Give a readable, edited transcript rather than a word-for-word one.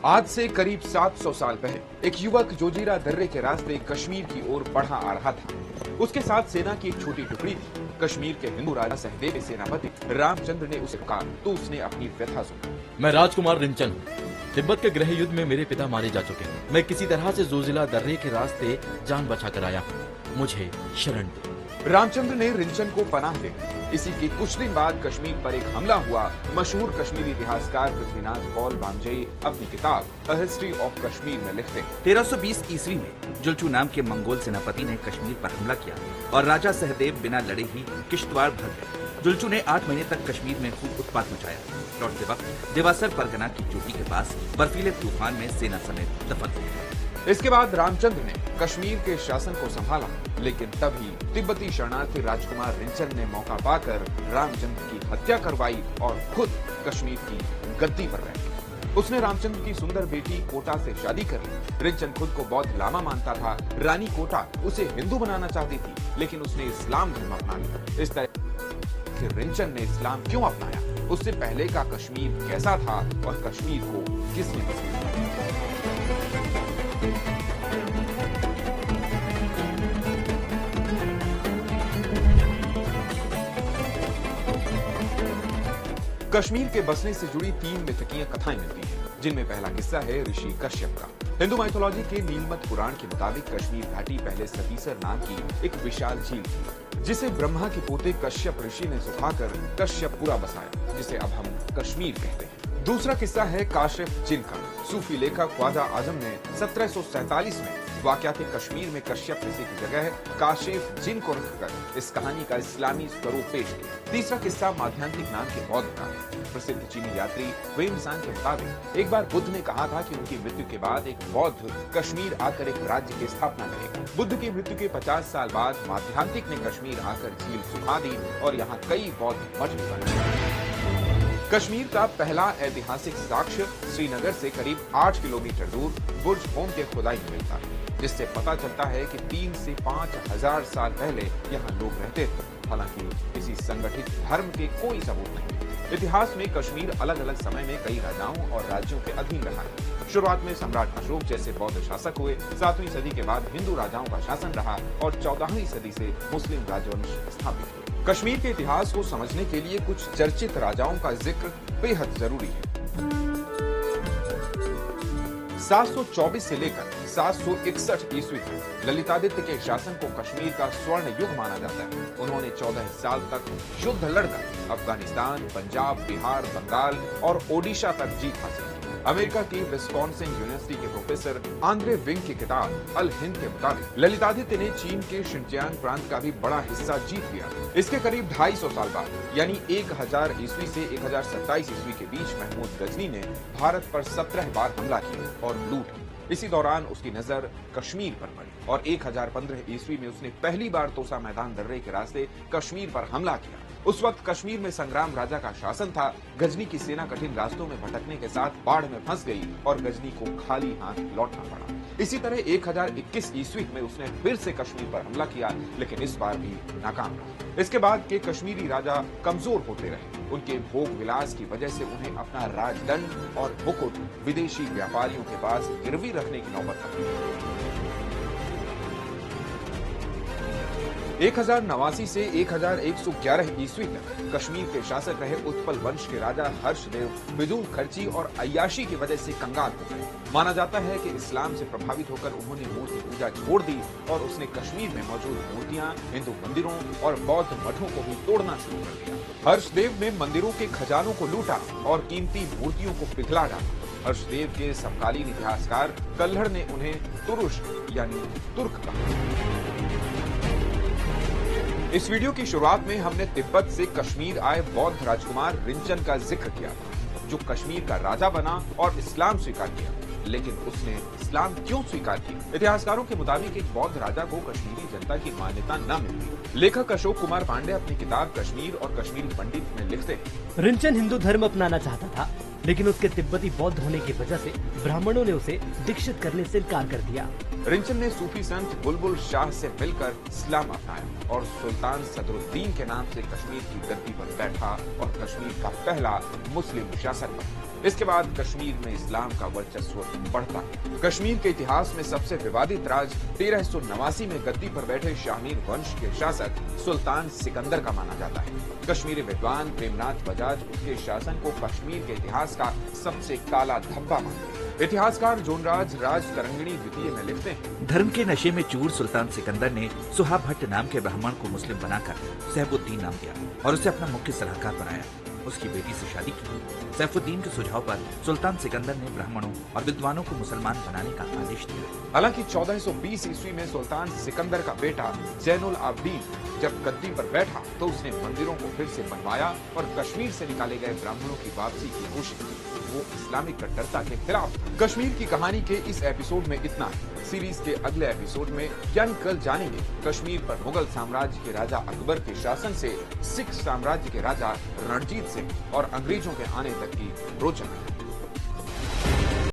आज से करीब 700 साल पहले एक युवक जोजीरा दर्रे के रास्ते कश्मीर की ओर बढ़ा आ रहा था। उसके साथ सेना की एक छोटी टुकड़ी थी। कश्मीर के हिंदू राजा सहदेव के सेनापति रामचंद्र ने उसे पुकारा तो उसने अपनी व्यथा सुनी। मैं राजकुमार रिंचन हूँ। तिब्बत के गृह युद्ध में मेरे पिता मारे जा चुके हैं। मैं किसी तरह से जोजिला दर्रे के रास्ते जान बचा कर आया हूँ। मुझे शरण दे। रामचंद्र ने रिंचन को पनाह दे दी। इसी के कुछ दिन बाद कश्मीर पर एक हमला हुआ। मशहूर कश्मीरी इतिहासकार पृथ्वीनाथ कौल बामजई अपनी किताब अ हिस्ट्री ऑफ कश्मीर में लिखते हैं, 1320 ईस्वी में जुलचू नाम के मंगोल सेनापति ने कश्मीर पर हमला किया और राजा सहदेव बिना लड़े ही किश्तवाड़ भर गए। जुलचू ने 8 महीने तक कश्मीर में खूब उत्पात मचाया। लौटते वक्त देवासर परगना की चोटी के पास बर्फीले तूफान में सेना समेत दफन हो गए। इसके बाद रामचंद्र ने कश्मीर के शासन को संभाला, लेकिन तभी तिब्बती शरणार्थी राजकुमार रिंचन ने मौका पाकर रामचंद्र की हत्या करवाई और खुद कश्मीर की गद्दी पर बैठ गया। उसने रामचंद्र की सुंदर बेटी कोटा से शादी कर ली। रिंचन खुद को बौद्ध लामा मानता था। रानी कोटा उसे हिंदू बनाना चाहती थी, लेकिन उसने इस्लाम धर्म अपना लिया। इस तरह रिंचन ने इस्लाम क्यों अपनाया, उससे पहले का कश्मीर कैसा था और कश्मीर को किसने बसाया। कश्मीर के बसने से जुड़ी 3 मिथकीय कथाएं मिलती हैं, जिनमें पहला किस्सा है ऋषि कश्यप का। हिंदू माइथोलॉजी के नीलमत पुराण के मुताबिक कश्मीर घाटी पहले सतीसर नाम की एक विशाल झील थी, जिसे ब्रह्मा के पोते कश्यप ऋषि ने सुखाकर कश्यपपुरा बसाया, जिसे अब हम कश्मीर कहते हैं। दूसरा किस्सा है काशिफ जिन का। सूफी लेखक ख्वाजा आजम ने 1747 में वाकयात कश्मीर में कश्यप ऋषि की जगह काशिफ जिन को रखकर इस कहानी का इस्लामी स्वरूप पेश किया। तीसरा किस्सा माध्यांतिक नाम के बौद्ध का है। प्रसिद्ध चीनी यात्री वेइनसांग के मुताबिक एक बार बुद्ध ने कहा था कि उनकी मृत्यु के बाद एक बौद्ध कश्मीर आकर एक राज्य की स्थापना करेगा। बुद्ध की मृत्यु के 50 साल बाद माध्यांतिक ने कश्मीर आकर झील सुखा दी और यहाँ कई बौद्ध मठ भी बने। कश्मीर का पहला ऐतिहासिक साक्ष्य श्रीनगर से करीब 8 किलोमीटर दूर बुर्ज होम के खुदाई में मिलता है, जिससे पता चलता है कि 3 से 5 हजार साल पहले यहाँ लोग रहते थे। हालांकि किसी संगठित धर्म के कोई सबूत नहीं। इतिहास में कश्मीर अलग अलग समय में कई राजाओं और राज्यों के अधीन रहा है। शुरुआत में सम्राट अशोक जैसे बौद्ध शासक हुए। 7वीं सदी के बाद हिंदू राजाओं का शासन रहा और 14वीं सदी से मुस्लिम राजवंश स्थापित हुए। कश्मीर के इतिहास को समझने के लिए कुछ चर्चित राजाओं का जिक्र बेहद जरूरी है। 724 से लेकर 761 ईस्वी तक ललितादित्य के शासन को कश्मीर का स्वर्ण युग माना जाता है। उन्होंने 14 साल तक युद्ध लड़कर अफगानिस्तान, पंजाब, बिहार, बंगाल और ओडिशा तक जीत हासिल की। अमेरिका की विस्कॉन्सिन यूनिवर्सिटी के प्रोफेसर आंद्रे विंग की किताब अल हिंद के मुताबिक ललितादित्य ने चीन के शिनजियांग प्रांत का भी बड़ा हिस्सा जीत लिया। इसके करीब 250 साल बाद यानी 1000 ईस्वी से 1027 ईस्वी के बीच महमूद गजनी ने भारत पर 17 बार हमला किया और लूट की। इसी दौरान उसकी नजर कश्मीर पर पड़ी और 1015 ईस्वी में उसने पहली बार तोसा मैदान दर्रे के रास्ते कश्मीर पर हमला किया। उस वक्त कश्मीर में संग्राम राजा का शासन था। गजनी की सेना कठिन रास्तों में भटकने के साथ बाढ़ में फंस गई और गजनी को खाली हाथ लौटना पड़ा। इसी तरह 1021 ईस्वी में उसने फिर से कश्मीर पर हमला किया, लेकिन इस बार भी नाकाम रहा। इसके बाद के कश्मीरी राजा कमजोर होते रहे। उनके भोग विलास की वजह से उन्हें अपना राजदंड और मुकुट विदेशी व्यापारियों के पास गिरवी रखने की नौबत आई। 1089 से 1111 ईस्वी तक कश्मीर के शासक रहे उत्पल वंश के राजा हर्षदेव फिजूल खर्ची और अय्याशी की वजह से कंगाल हो गए। माना जाता है कि इस्लाम से प्रभावित होकर उन्होंने मूर्ति पूजा छोड़ दी और उसने कश्मीर में मौजूद मूर्तियां, हिंदू मंदिरों और बौद्ध मठों को भी तोड़ना शुरू कर दिया। हर्षदेव ने मंदिरों के खजानों को लूटा और कीमती मूर्तियों को पिघला डाला। हर्षदेव के समकालीन इतिहासकार कल्हड़ ने उन्हें तुरुष्क यानी तुर्क कहा। इस वीडियो की शुरुआत में हमने तिब्बत से कश्मीर आए बौद्ध राजकुमार रिंचन का जिक्र किया था, जो कश्मीर का राजा बना और इस्लाम स्वीकार किया। लेकिन उसने इस्लाम क्यों स्वीकार किया? इतिहासकारों के मुताबिक एक बौद्ध राजा को कश्मीरी जनता की मान्यता न मिलती। लेखक अशोक कुमार पांडे अपनी किताब कश्मीर और कश्मीरी पंडित में लिखते हैं, रिंचन हिंदू धर्म अपनाना चाहता था, लेकिन उसके तिब्बती बौद्ध होने की वजह से ब्राह्मणों ने उसे दीक्षित करने से इनकार कर दिया। रिंचन ने सूफी संत बुलबुल शाह से मिलकर इस्लाम अपनाया और सुल्तान सदरुद्दीन के नाम से कश्मीर की गद्दी पर बैठा और कश्मीर का पहला मुस्लिम शासक बना। इसके बाद कश्मीर में इस्लाम का वर्चस्व बढ़ता है। कश्मीर के इतिहास में सबसे विवादित राज 1389 में गद्दी पर बैठे शाहमीर वंश के शासक सुल्तान सिकंदर का माना जाता है। कश्मीरी विद्वान प्रेमनाथ बजाज उसके शासन को कश्मीर के इतिहास का सबसे काला धब्बा मानते हैं। इतिहासकार जोनराज राज तरंगिणी द्वितीय में लिखते हैं, धर्म के नशे में चूर सुल्तान सिकंदर ने सुहा भट्ट नाम के ब्राह्मण को मुस्लिम बनाकर सैफुद्दीन नाम दिया और उसे अपना मुख्य सलाहकार बनाया। उसकी बेटी से शादी की। सैफुद्दीन के सुझाव पर सुल्तान सिकंदर ने ब्राह्मणों और विद्वानों को मुसलमान बनाने का आदेश दिया। हालांकि 1420 ईस्वी में सुल्तान सिकंदर का बेटा जैनुल आबदीन जब गद्दी पर बैठा तो उसने मंदिरों को फिर से बनवाया और कश्मीर से निकाले गए ब्राह्मणों की वापसी की कोशिश की। वो इस्लामिक कट्टरता के खिलाफ था। कश्मीर की कहानी के इस एपिसोड में इतना है। सीरीज के अगले एपिसोड में यानी कल जानेंगे कश्मीर पर मुगल साम्राज्य के राजा अकबर के शासन से सिख साम्राज्य के राजा रणजीत सिंह और अंग्रेजों के आने तक की रोचक